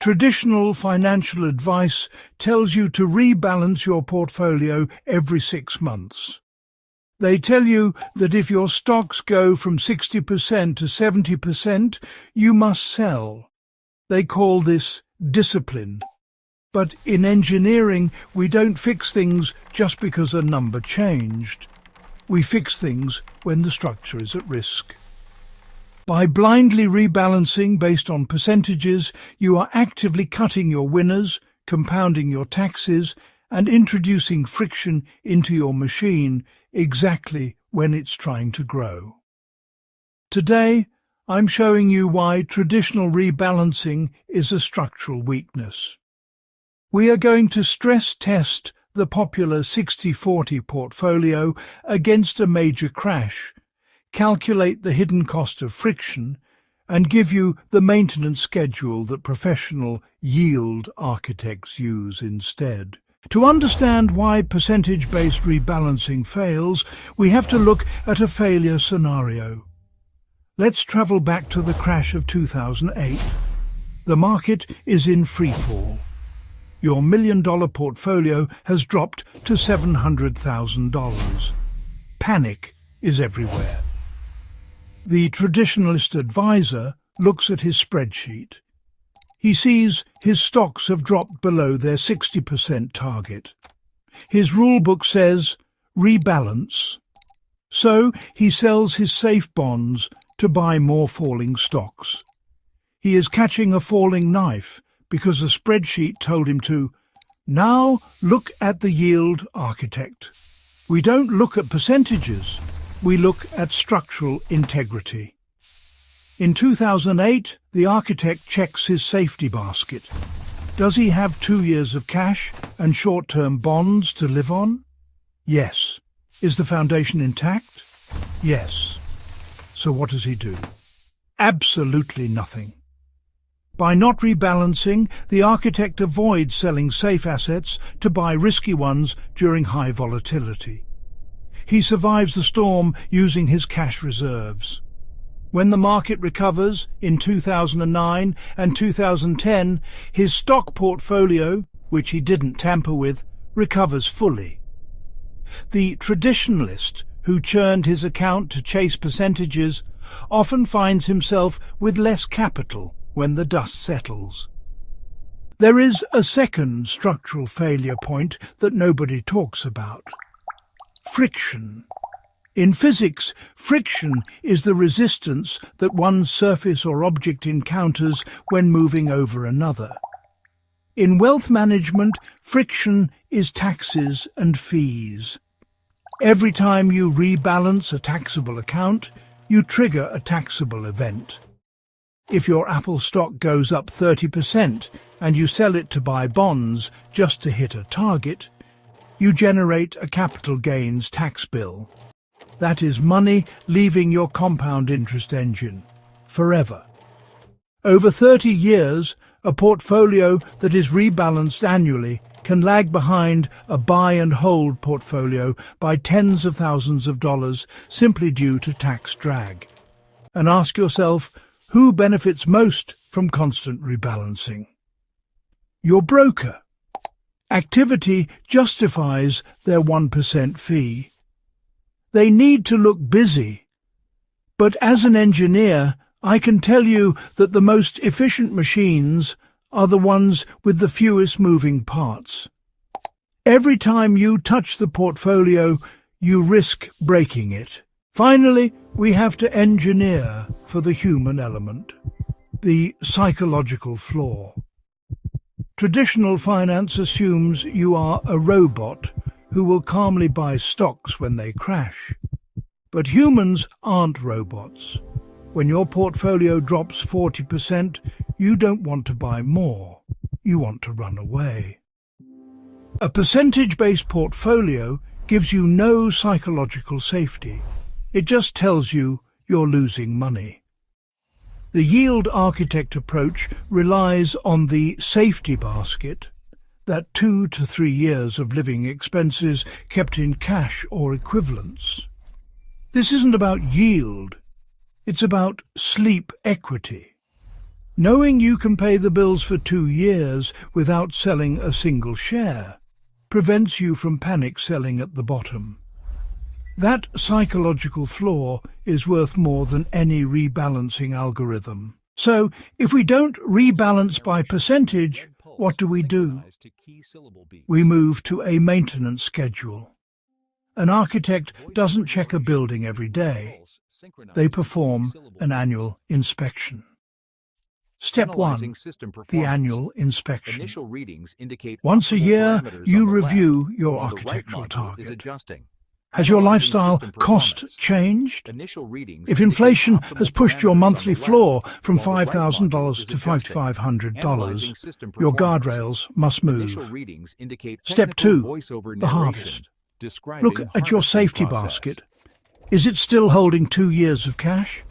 Traditional financial advice tells you to rebalance your portfolio every 6 months. They tell you that if your stocks go from 60% to 70%, you must sell. They call this discipline. But in engineering, we don't fix things just because a number changed. We fix things when the structure is at risk. By blindly rebalancing based on percentages, you are actively cutting your winners, compounding your taxes, and introducing friction into your machine exactly when it's trying to grow. Today, I'm showing you why traditional rebalancing is a structural weakness. We are going to stress test the popular 60-40 portfolio against a major crash, calculate the hidden cost of friction, and give you the maintenance schedule that professional yield architects use instead. To understand why percentage-based rebalancing fails, we have to look at a failure scenario. Let's travel back to the crash of 2008. The market is in freefall. Your $1 million portfolio has dropped to $700,000. Panic is everywhere. The traditionalist advisor looks at his spreadsheet. He sees his stocks have dropped below their 60% target. His rulebook says, rebalance. So he sells his safe bonds to buy more falling stocks. He is catching a falling knife because a spreadsheet told him to. Now look at the yield architect. We don't look at percentages. We look at structural integrity. In 2008, the architect checks his safety basket. Does he have 2 years of cash and short-term bonds to live on? Yes. Is the foundation intact? Yes. So what does he do? Absolutely nothing. By not rebalancing, the architect avoids selling safe assets to buy risky ones during high volatility. He survives the storm using his cash reserves. When the market recovers in 2009 and 2010, his stock portfolio, which he didn't tamper with, recovers fully. The traditionalist, who churned his account to chase percentages, often finds himself with less capital when the dust settles. There is a second structural failure point that nobody talks about. Friction. In physics, friction is the resistance that one surface or object encounters when moving over another. In wealth management, friction is taxes and fees. Every time you rebalance a taxable account, you trigger a taxable event. If your Apple stock goes up 30% and you sell it to buy bonds just to hit a target, you generate a capital gains tax bill. That is money leaving your compound interest engine forever. Over 30 years, a portfolio that is rebalanced annually can lag behind a buy and hold portfolio by tens of thousands of dollars simply due to tax drag. And ask yourself, who benefits most from constant rebalancing? Your broker. Activity justifies their 1% fee. They need to look busy. But as an engineer, I can tell you that the most efficient machines are the ones with the fewest moving parts. Every time you touch the portfolio, you risk breaking it. Finally, we have to engineer for the human element, the psychological flaw. Traditional finance assumes you are a robot who will calmly buy stocks when they crash. But humans aren't robots. When your portfolio drops 40%, you don't want to buy more. You want to run away. A percentage-based portfolio gives you no psychological safety. It just tells you you're losing money. The yield architect approach relies on the safety basket, that 2 to 3 years of living expenses kept in cash or equivalents. This isn't about yield, it's about sleep equity. Knowing you can pay the bills for 2 years without selling a single share prevents you from panic selling at the bottom. That psychological flaw is worth more than any rebalancing algorithm. So, if we don't rebalance by percentage, what do? We move to a maintenance schedule. An architect doesn't check a building every day. They perform an annual inspection. Step 1. The annual inspection. Once a year, you review your architectural target. Has your lifestyle cost changed? If inflation has pushed your monthly floor from $5,000 to $5,500, your guardrails must move. Step 2. The harvest. Look at your safety basket. Is it still holding 2 years of cash?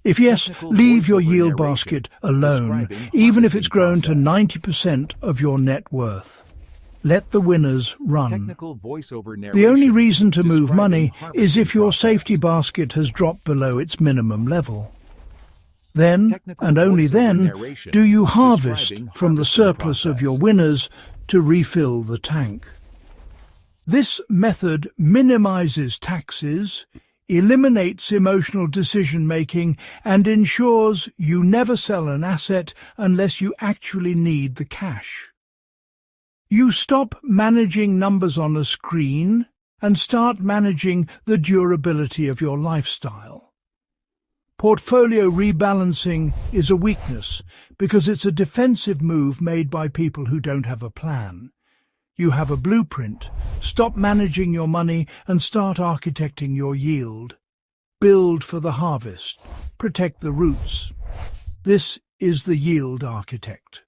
If yes, leave your yield basket alone, even if it's grown to 90% of your net worth. Let the winners run. The only reason to move money is if your safety basket has dropped below its minimum level. Then, and only then, do you harvest from the surplus of your winners to refill the tank. This method minimizes taxes, eliminates emotional decision-making, and ensures you never sell an asset unless you actually need the cash. You stop managing numbers on a screen and start managing the durability of your lifestyle. Portfolio rebalancing is a weakness because it's a defensive move made by people who don't have a plan. You have a blueprint. Stop managing your money and start architecting your yield. Build for the harvest. Protect the roots. This is the yield architect.